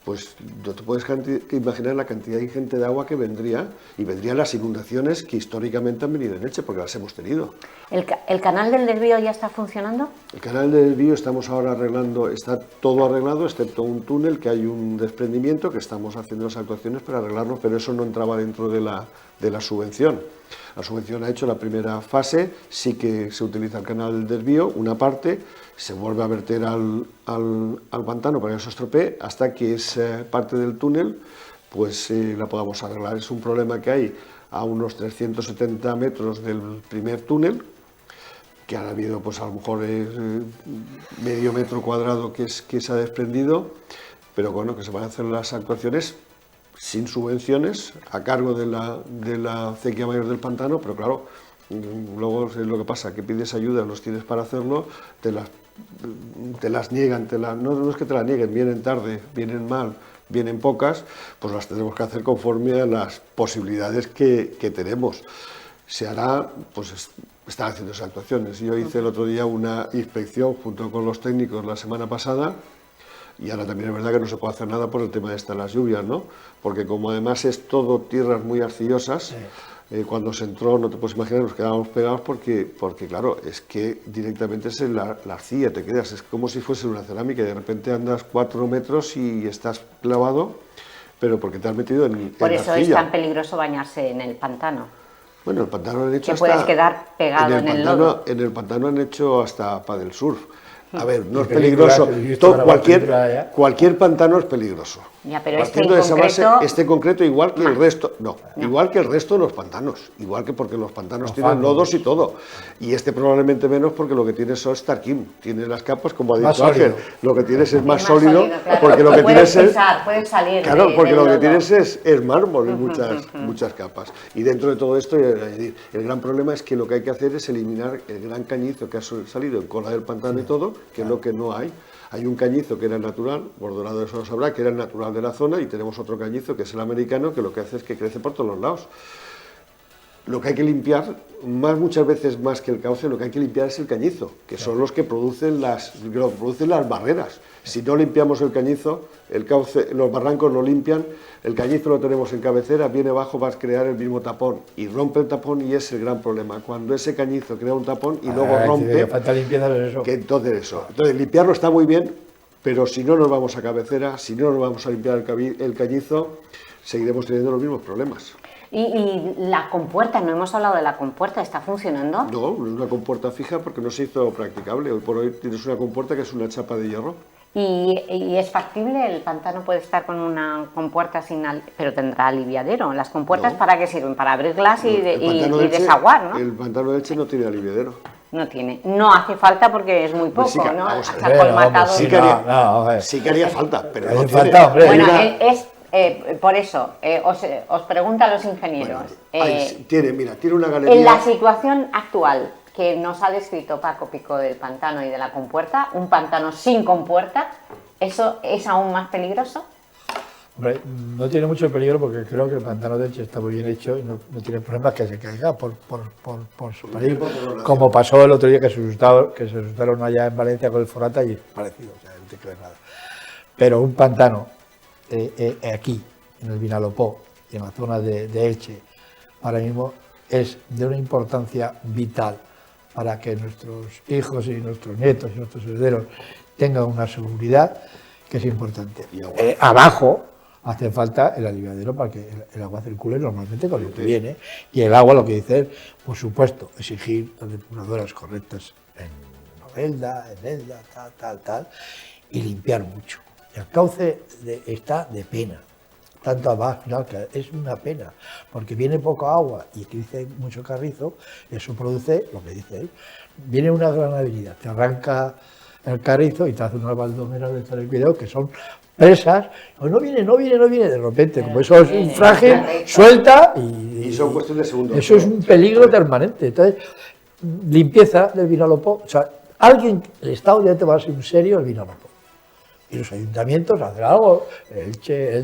pues no te puedes imaginar la cantidad ingente de agua que vendría, y vendrían las inundaciones que históricamente han venido en Elche, porque las hemos tenido.
¿El canal del desvío ya está funcionando?
El canal de desvío estamos ahora arreglando, está todo arreglado, excepto un túnel que hay un desprendimiento, que estamos haciendo las actuaciones para arreglarlo, pero eso no entraba dentro de la subvención. La subvención ha hecho la primera fase, sí que se utiliza el canal del desvío, una parte, se vuelve a verter al pantano para que no se estropee, hasta que esa parte del túnel pues la podamos arreglar. Es un problema que hay a unos 370 metros del primer túnel, que ha habido pues a lo mejor medio metro cuadrado que se ha desprendido, pero bueno, que se van a hacer las actuaciones sin subvenciones, a cargo de la acequia mayor del pantano, pero claro, luego es lo que pasa, que pides ayuda, los tienes para hacerlo, te las niegan, no es que te las nieguen, vienen tarde, vienen mal, vienen pocas, pues las tenemos que hacer conforme a las posibilidades que tenemos. Se hará, pues están haciendo esas actuaciones. Yo hice el otro día una inspección junto con los técnicos la semana pasada, y ahora también es verdad que no se puede hacer nada por el tema de las lluvias, ¿no? Porque como además es todo tierras muy arcillosas, cuando se entró, no te puedes imaginar, nos quedábamos pegados porque claro, es que directamente es la arcilla, te quedas, es como si fuese una cerámica y de repente andas 4 metros y estás clavado, pero porque te has metido en
Por eso es
arcilla.
tan peligroso bañarse en el pantano.
Bueno, el pantano han hecho
Que puedes quedar pegado en el lodo.
En el pantano han hecho hasta paddle surf. A ver, no
Y
es peligroso.
películas, he visto grabar películas ya.
Cualquier pantano es peligroso.
Ya, pero
Partiendo de esa base, este concreto igual que el
más.
resto, igual que el resto de los pantanos, igual que porque los pantanos
Los
tienen
fangos.
lodos y todo. Y este probablemente menos porque lo que tiene son Starkin, tiene las capas, como ha
Más
dicho Ángel,
sólido.
lo que tienes es más
Es
sólido,
claro.
porque lo que
Puedes
tienes es
pisar, puedes salir
claro, porque
del
lo que
lodo.
tienes es mármol en muchas capas. Y dentro de todo esto, el gran problema es que lo que hay que hacer es eliminar el gran cañizo que ha salido en cola del pantano y todo, que es lo que no hay. Hay un cañizo que era el natural, Bordonado eso lo sabrá, que era el natural de la zona, y tenemos otro cañizo que es el americano, que lo que hace es que crece por todos los lados. Lo que hay que limpiar, muchas veces más que el cauce, lo que hay que limpiar es el cañizo, que son los que producen las barreras. Si no limpiamos el cañizo, el cauce, los barrancos lo limpian, el cañizo lo tenemos en cabecera, viene abajo, vas a crear el mismo tapón y rompe el tapón, y es el gran problema. Cuando ese cañizo crea un tapón y luego rompe,
Falta limpieza de eso.
que entonces limpiarlo está muy bien, Pero si no nos vamos a cabecera, si no nos vamos a limpiar el cañizo, seguiremos teniendo los mismos problemas.
Y la compuerta, no hemos hablado de la compuerta, ¿está funcionando?
No, no es una compuerta fija porque no se hizo practicable. Hoy por hoy tienes una compuerta que es una chapa de hierro.
¿Y es factible? ¿El pantano puede estar con una compuerta sin pero tendrá aliviadero? ¿Las compuertas
No.
para qué sirven? Para abrirlas y
de Elche,
desaguar, ¿no?
El pantano de Elche no tiene aliviadero.
No tiene. No hace falta porque es muy poco,
Sí que-
¿no?
vamos a ver.
Está colmatado.
sí
de-
que haría-
a ver.
Sí que haría falta, pero
Hace
no tiene.
falta, hombre.
Bueno,
Mira,
por eso, os pregunto a los ingenieros.
mira, tiene una galería.
En la situación actual que nos ha descrito Paco Pico del pantano y de la compuerta, un pantano sin compuerta, ¿eso es aún más peligroso?
Hombre, no tiene mucho peligro porque creo que el pantano de Elche está muy bien hecho y no tiene problemas que se caiga por su peligro, como pasó el otro día que se asustaron allá en Valencia con el Forata y es parecido, o sea, no te crees nada. Pero un pantano aquí, en el Vinalopó, y en la zona de Elche, ahora mismo es de una importancia vital para que nuestros hijos y nuestros nietos y nuestros herederos tengan una seguridad que es importante. Abajo hace falta el aliviadero para que el agua circule normalmente con lo que viene, y el agua, lo que dice es, por supuesto, exigir las depuradoras correctas en Novelda, en Elda, tal, y limpiar mucho. El cauce está de pena, tanto abajo, final, que es una pena, porque viene poco agua y aquí dice mucho carrizo, eso produce lo que dice él. Viene una gran avenida, te arranca el carrizo y te hace unas baldomeras de tener cuidado que son presas, pues no viene, de repente, como eso es un frágil, suelta
Y son cuestiones de segundos.
eso es un peligro permanente. Entonces, limpieza del Vinalopó, o sea, el Estado ya te va a ser un serio el Vinalopó. Y los ayuntamientos hacer algo, el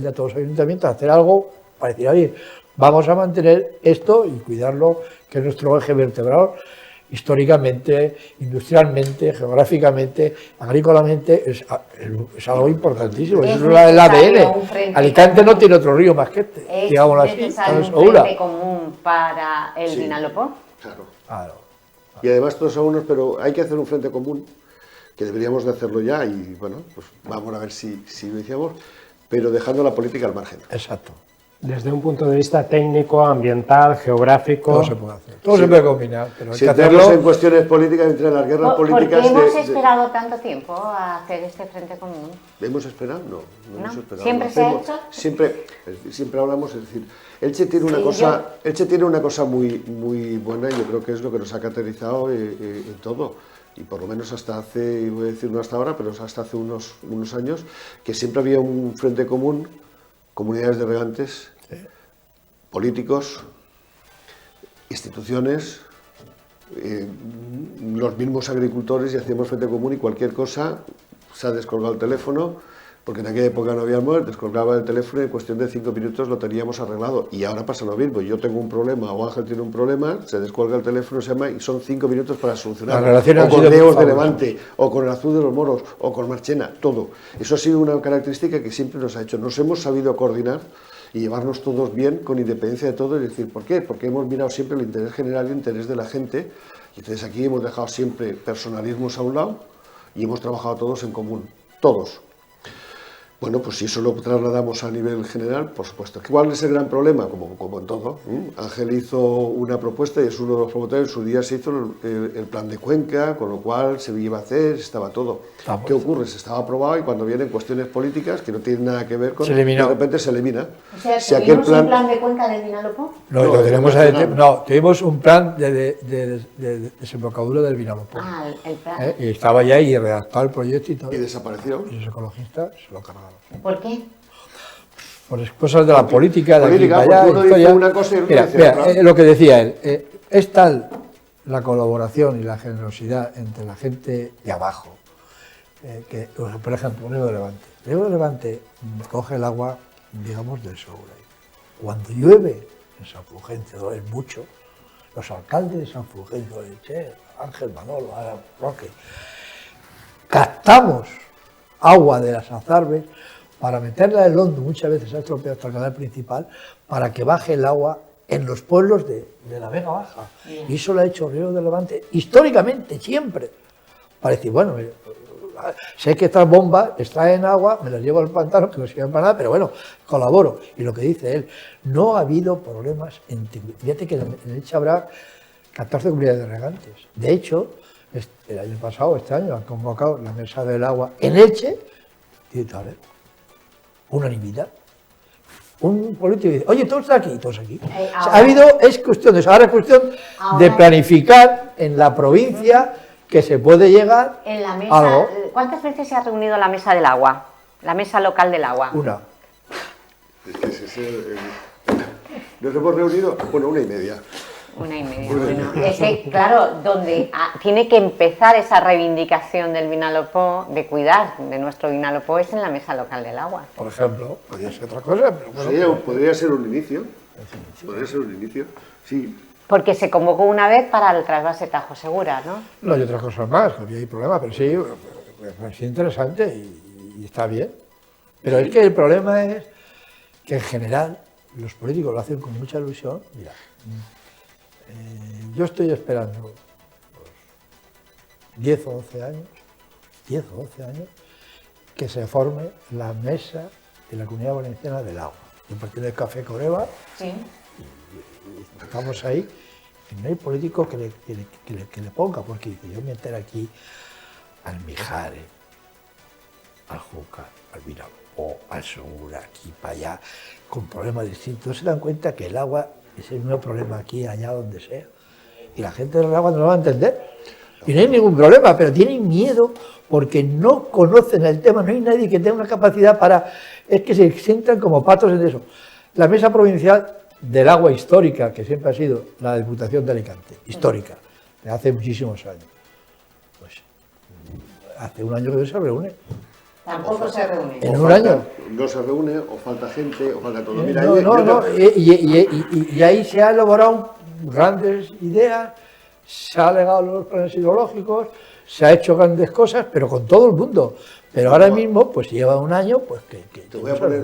de todos los ayuntamientos hacer algo para decir, oye, vamos a mantener esto y cuidarlo, que es nuestro eje vertebrador, históricamente, industrialmente, geográficamente, agrícolamente, es algo importantísimo,
Es
eso es el
necesario un
ADN.
frente
Alicante no
común.
tiene otro río más que este,
¿Es
digámoslo así,
necesario
¿sabes?
un
Oura.
frente común para el
Sí.
Vinalopó?
Claro.
Claro.
Y además todos son unos, pero hay que hacer un frente común, que deberíamos de hacerlo ya, y bueno, pues vamos a ver si lo hicimos, pero dejando la política al margen.
Exacto.
Desde un punto de vista técnico, ambiental, geográfico.
Todo se puede hacer. Todo se puede combinar, pero hay que
Sin entrarnos
hacerlo.
en cuestiones políticas, entre las guerras
¿Por qué
políticas
hemos esperado tanto tiempo a hacer este frente común?
¿Hemos esperado? No,
¿No?
hemos esperado.
¿Siempre
Lo
se ha
hacemos.
hecho?
Siempre hablamos, es decir, Elche tiene una
Sí,
cosa, Elche tiene una cosa muy, muy buena, y yo creo que es lo que nos ha caracterizado en todo. Y por lo menos hasta hace, voy a decir no hasta ahora, pero hasta hace unos años, que siempre había un frente común, comunidades de regantes, políticos, instituciones, los mismos agricultores, y hacíamos frente común, y cualquier cosa se ha descolgado el teléfono, porque en aquella época no había móvil, descolgaba el teléfono y en cuestión de 5 minutos lo teníamos arreglado. Y ahora pasa lo mismo, yo tengo un problema o Ángel tiene un problema, se descuelga el teléfono, se llama y son 5 minutos para solucionarlo.
Las relaciones
O
han
con
sido muy
Leos de
fabulosas.
Levante, o con el Azul de los Moros, o con Marchena, todo. Eso ha sido una característica que siempre nos ha hecho. Nos hemos sabido coordinar y llevarnos todos bien, con independencia de todo, y decir, ¿por qué? Porque hemos mirado siempre el interés general y el interés de la gente, y entonces aquí hemos dejado siempre personalismos a un lado y hemos trabajado todos en común, todos. Bueno, pues si eso lo trasladamos a nivel general, por supuesto. ¿Cuál es el gran problema? Como en todo. Ángel hizo una propuesta y es uno de los promotores. En su día se hizo el plan de Cuenca, con lo cual se iba a hacer, estaba todo.
Estamos.
¿Qué ocurre? Se estaba aprobado y cuando vienen cuestiones políticas que no tienen nada que ver con...
Se eliminó.
De repente se elimina.
O sea,
Si
¿tuvimos un plan de Cuenca del Vinalopó?
No,
No,
lo tenemos
nacional.
no, tuvimos un plan de desembocadura del Vinalopó.
Ah, el plan.
Y estaba ya y redactado el proyecto y todo.
Y desapareció.
Y los ecologistas se lo cargaron.
¿Por qué?
Por cosas de la política, de aquí
política,
para allá.
porque uno dice
historia.
una cosa y el otro
Mira,
dice
mira,
otra.
lo que decía él, es tal la colaboración y la generosidad entre la gente de abajo, que, por ejemplo, Río de Levante. Río de Levante coge el agua, digamos, del Segura. Cuando llueve en San Fulgencio, es mucho, los alcaldes de San Fulgencio, Ángel Manolo, Roque, captamos agua de las azarbes para meterla en el hondo, muchas veces se ha estropeado hasta el canal principal, para que baje el agua en los pueblos de la Vega Baja. Y eso lo ha hecho Río de Levante históricamente, siempre. Para decir, bueno, sé que estas bombas extraen agua, me las llevo al pantano, que no sirven para nada, pero bueno, colaboro. Y lo que dice él, no ha habido problemas fíjate que en Elche habrá 14 comunidades de regantes. De hecho, el año pasado, este año, han convocado la mesa del agua en Elche, y a ver, unanimidad. Un político dice, oye, todos aquí, todos aquí. O sea, ha habido, es cuestión de eso, ahora es cuestión de planificar en la provincia que se puede llegar
en la mesa,
a algo.
¿Cuántas veces se ha reunido la mesa del agua? La mesa local del agua.
Una.
Es que nos hemos reunido, bueno, 1:30.
1:30. Bueno, es que, claro, donde tiene que empezar esa reivindicación del Vinalopó, de cuidar de nuestro Vinalopó, es en la mesa local del agua.
Por ejemplo, podría ser otra cosa, pero bueno.
Sí, podría ser un inicio. Podría ser un inicio, sí.
Porque se convocó una vez para el trasvase Tajo Segura, ¿no?
No hay otras cosas más, había ahí problemas, pero sí, es interesante y está bien. Pero es que el problema es que en general los políticos lo hacen con mucha ilusión. Mira, yo estoy esperando 10 o 12 años, que se forme la mesa de la Comunidad Valenciana del agua. Yo pertenezco a Café Coreva,
Sí.
y estamos ahí, y no hay político que le ponga, porque dice, yo meter aquí al Mijares, al Júcar, al Vinalopó, al Segura, aquí para allá, con problemas distintos. No se dan cuenta que el agua es el mismo problema aquí, allá, donde sea. Y la gente del agua no lo va a entender. Y no hay ningún problema, pero tienen miedo porque no conocen el tema, no hay nadie que tenga una capacidad para... Es que se sientan como patos en eso. La mesa provincial del agua histórica, que siempre ha sido la Diputación de Alicante, histórica, de hace muchísimos años, pues hace un año que se reúne.
Tampoco se reúne.
En un año.
No se reúne, o falta gente, o falta todo. Mira,
Y ahí se han elaborado grandes ideas, se han alegado los planes hidrológicos, se ha hecho grandes cosas, pero con todo el mundo. Pero ahora mismo, pues lleva un año, pues que
Te voy a poner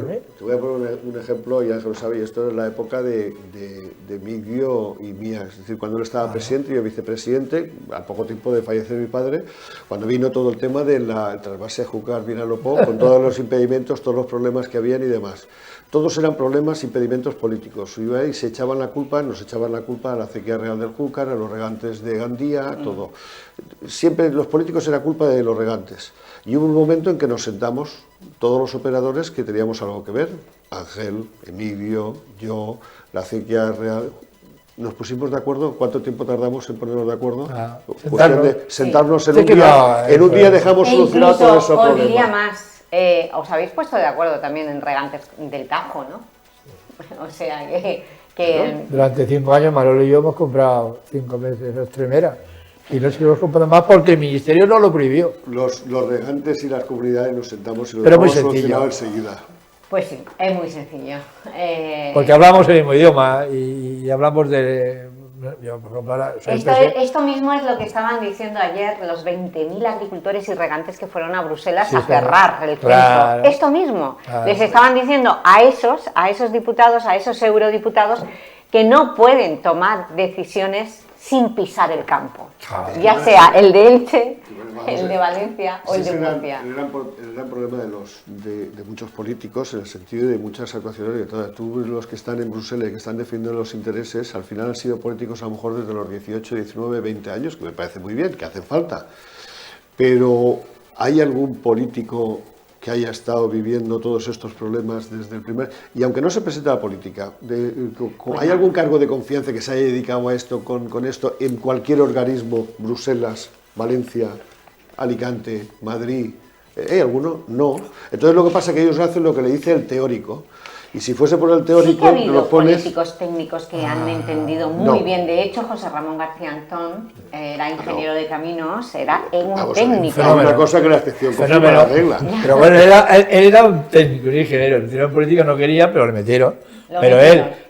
un ejemplo, ya se lo sabéis, esto es la época de Miguel y mía, es decir, cuando él estaba presidente y yo vicepresidente, al poco tiempo de fallecer mi padre, cuando vino todo el tema del trasvase Júcar-Vinalopó, con todos los impedimentos, todos los problemas que habían y demás. Todos eran problemas, impedimentos políticos, y se echaban la culpa, nos echaban la culpa a la acequia real del Júcar, a los regantes de Gandía, todo. Siempre los políticos era culpa de los regantes. Y hubo un momento en que nos sentamos, todos los operadores que teníamos algo que ver, Ángel, Emilio, yo, la acequia real, nos pusimos de acuerdo. ¿Cuánto tiempo tardamos en ponernos de acuerdo? Sentarnos en un día dejamos solucionado todo eso.
Os diría más, os habéis puesto de acuerdo también en regantes del Tajo, ¿no? O sea que
durante 5 años Manolo y yo hemos comprado 5 meses extremeras. Y no seguimos comprando más porque el Ministerio no lo prohibió.
Los regantes y las comunidades nos sentamos y lo
Pero muy
hemos solucionado
sencillo.
enseguida.
Pues sí, es muy sencillo.
Porque hablamos el mismo idioma y hablamos de... Yo, por ejemplo, ahora soy
Esto mismo es lo que estaban diciendo ayer los 20.000 agricultores y regantes que fueron a Bruselas
Sí,
a cerrar el censo.
claro.
Esto mismo.
Claro.
Les estaban diciendo a esos diputados, a esos eurodiputados, que no pueden tomar decisiones sin pisar el campo.
Claro.
Ya sea el de Elche, el de Valencia o el de Murcia.
El gran problema de muchos políticos, en el sentido de muchas actuaciones, de todas. Tú, los que están en Bruselas y que están defendiendo los intereses, al final han sido políticos a lo mejor desde los 18, 19, 20 años, que me parece muy bien, que hacen falta. Pero ¿hay algún político que haya estado viviendo todos estos problemas desde el primer... Y aunque no se presente a la política, ¿hay algún cargo de confianza que se haya dedicado a esto, con esto, en cualquier organismo, Bruselas, Valencia, Alicante, Madrid? ¿Hay alguno? No. Entonces lo que pasa es que ellos hacen lo que le dice el teórico. Y si fuese por el teórico,
sí que ha habido
lo pones...
políticos técnicos que han entendido muy bien. De hecho, José Ramón García Antón era ingeniero de caminos, era un técnico.
Es una cosa que la excepción confirma la regla.
Pero bueno, él era un técnico, un ingeniero. El en política no quería, pero le metieron. Pero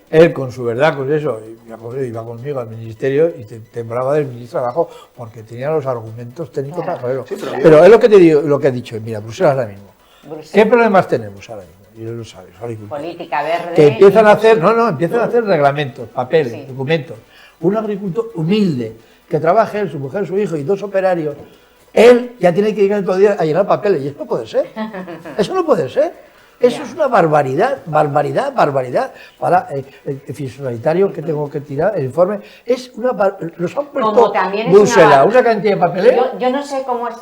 él con su verdad, con eso, iba conmigo al ministerio y temblaba del ministro de Trabajo porque tenía los argumentos técnicos para hacerlo. Sí, pero es lo que te digo, lo que ha dicho. Mira, Bruselas ahora mismo. ¿Qué problemas tenemos ahora mismo? Y él lo sabe,
política verde.
Que empiezan a hacer, empiezan a hacer reglamentos, papeles, documentos. Un agricultor humilde que trabaje él, su mujer, su hijo y 2 operarios él ya tiene que ir todo el día a llenar papeles, y eso no puede ser. Eso no puede ser. Eso es una barbaridad. Para el fitosanitario que tengo que tirar, el informe, es una los han puesto Bruselas, una cantidad de papeleo.
Yo no sé cómo es,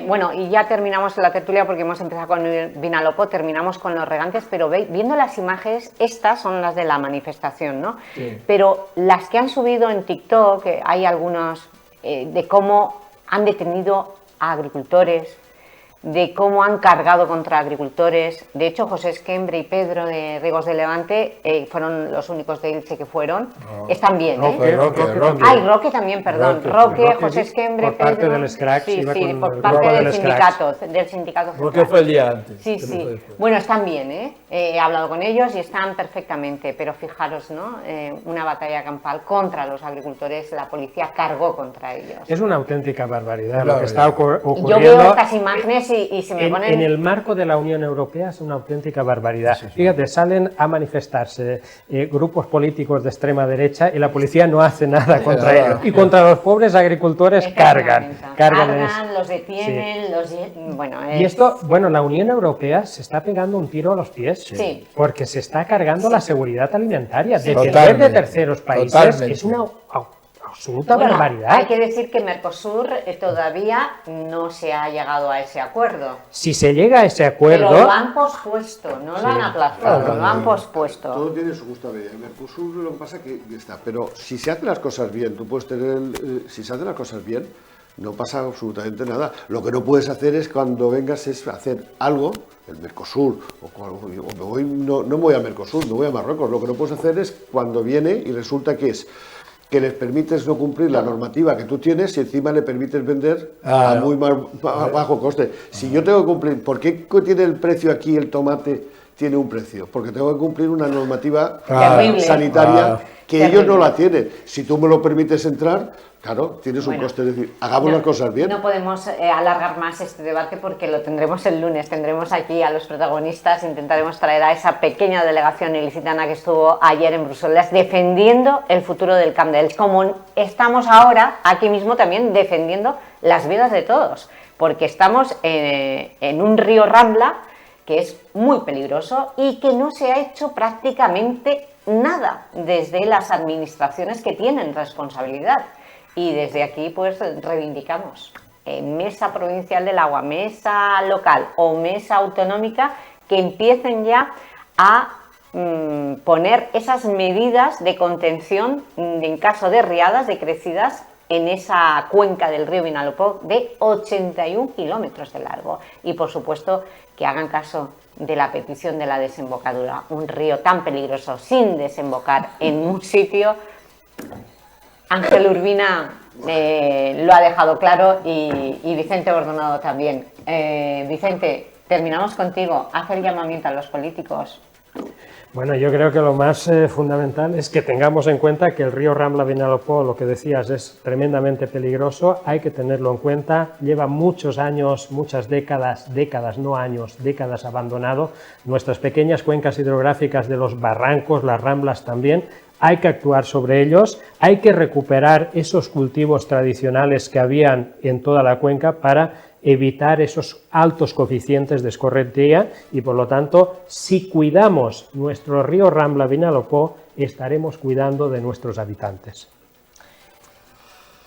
bueno, y ya terminamos la tertulia porque hemos empezado con el Vinalopó, terminamos con los regantes, pero viendo las imágenes, estas son las de la manifestación, ¿no? Sí. Pero las que han subido en TikTok, hay algunos de cómo han detenido a agricultores, de cómo han cargado contra agricultores. De hecho, José Esquembre y Pedro de Riegos de Levante fueron los únicos de Elche que fueron. Están bien,
Roque.
Ay, Roque también, perdón. Roque, José Esquembre,
por parte
Pedro.
del SCRAC,
sí, por parte del sindicato.
Roque fue el día antes.
Sí. Bueno, están bien, he hablado con ellos y están perfectamente, pero fijaros, ¿no? Una batalla campal contra los agricultores, la policía cargó contra ellos.
Es una auténtica barbaridad lo que está ocurriendo.
Yo veo estas imágenes y se me ponen...
En el marco de la Unión Europea es una auténtica barbaridad. Sí. Fíjate, salen a manifestarse grupos políticos de extrema derecha y la policía no hace nada contra ellos. Y contra los pobres agricultores cargan,
los detienen, bueno...
Y esto, bueno, la Unión Europea se está pegando un tiro a los pies.
Sí.
Porque se está cargando la seguridad alimentaria. Depender de terceros países es una... absoluta barbaridad.
Hay que decir que Mercosur todavía no se ha llegado a ese acuerdo.
Si se llega a ese acuerdo...
Pero lo han pospuesto, no lo han aplazado, lo han pospuesto.
Todo tiene su justa medida. Mercosur lo que pasa que está, pero si se hacen las cosas bien, tú puedes tener, si se hacen las cosas bien, no pasa absolutamente nada. Lo que no puedes hacer es cuando vengas es hacer algo, el Mercosur, no me voy a Mercosur, me voy a Marruecos. Lo que no puedes hacer es cuando viene y resulta que que les permites no cumplir la normativa que tú tienes y encima le permites vender a muy bajo coste. Si yo tengo que cumplir, ¿por qué tiene el precio aquí el tomate? Tiene un precio, porque tengo que cumplir una normativa sanitaria que ellos no la tienen. Si tú me lo permites entrar, claro, tienes un coste. Es decir, hagamos las cosas bien.
No podemos alargar más este debate porque lo tendremos el lunes. Tendremos aquí a los protagonistas, intentaremos traer a esa pequeña delegación ilicitana que estuvo ayer en Bruselas defendiendo el futuro del Camp de Elche, como estamos ahora aquí mismo también defendiendo las vidas de todos, porque estamos en un río Rambla que es muy peligroso y que no se ha hecho prácticamente nada desde las administraciones que tienen responsabilidad. Y desde aquí pues reivindicamos Mesa Provincial del Agua, Mesa Local o Mesa Autonómica que empiecen ya a poner esas medidas de contención en caso de riadas, de crecidas en esa cuenca del río Vinalopó de 81 kilómetros de largo. Y por supuesto que hagan caso de la petición de la desembocadura, un río tan peligroso sin desembocar en un sitio. Ángel Urbina lo ha dejado claro y Vicente Bordonado también. Vicente, terminamos contigo. Haz el llamamiento a los políticos.
Bueno, yo creo que lo más fundamental es que tengamos en cuenta que el río Rambla-Vinalopó, lo que decías, es tremendamente peligroso, hay que tenerlo en cuenta, lleva muchos años, muchas décadas abandonado, nuestras pequeñas cuencas hidrográficas de los barrancos, las ramblas también, hay que actuar sobre ellos, hay que recuperar esos cultivos tradicionales que habían en toda la cuenca para evitar esos altos coeficientes de escorrentía y, por lo tanto, si cuidamos nuestro río Rambla-Vinalopó, estaremos cuidando de nuestros habitantes.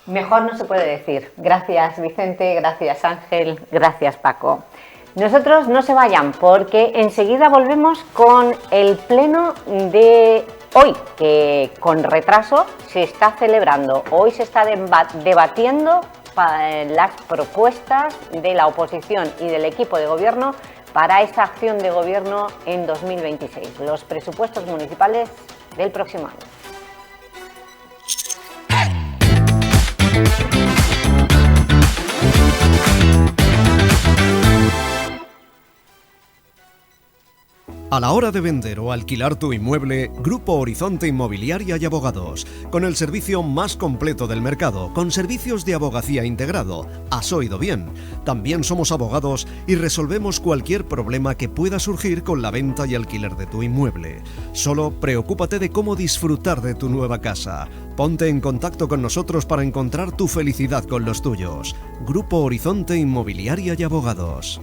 Mejor no se puede decir. Gracias, Vicente, gracias, Ángel, gracias, Paco. Nosotros no se vayan porque enseguida volvemos con el pleno de hoy, que con retraso se está celebrando. Hoy se está debatiendo las propuestas de la oposición y del equipo de gobierno para esta acción de gobierno en 2026, los presupuestos municipales del próximo año.
A la hora de vender o alquilar tu inmueble, Grupo Horizonte Inmobiliaria y Abogados, con el servicio más completo del mercado, con servicios de abogacía integrado. Has oído bien. También somos abogados y resolvemos cualquier problema que pueda surgir con la venta y alquiler de tu inmueble. Solo preocúpate de cómo disfrutar de tu nueva casa. Ponte en contacto con nosotros para encontrar tu felicidad con los tuyos. Grupo Horizonte Inmobiliaria y Abogados.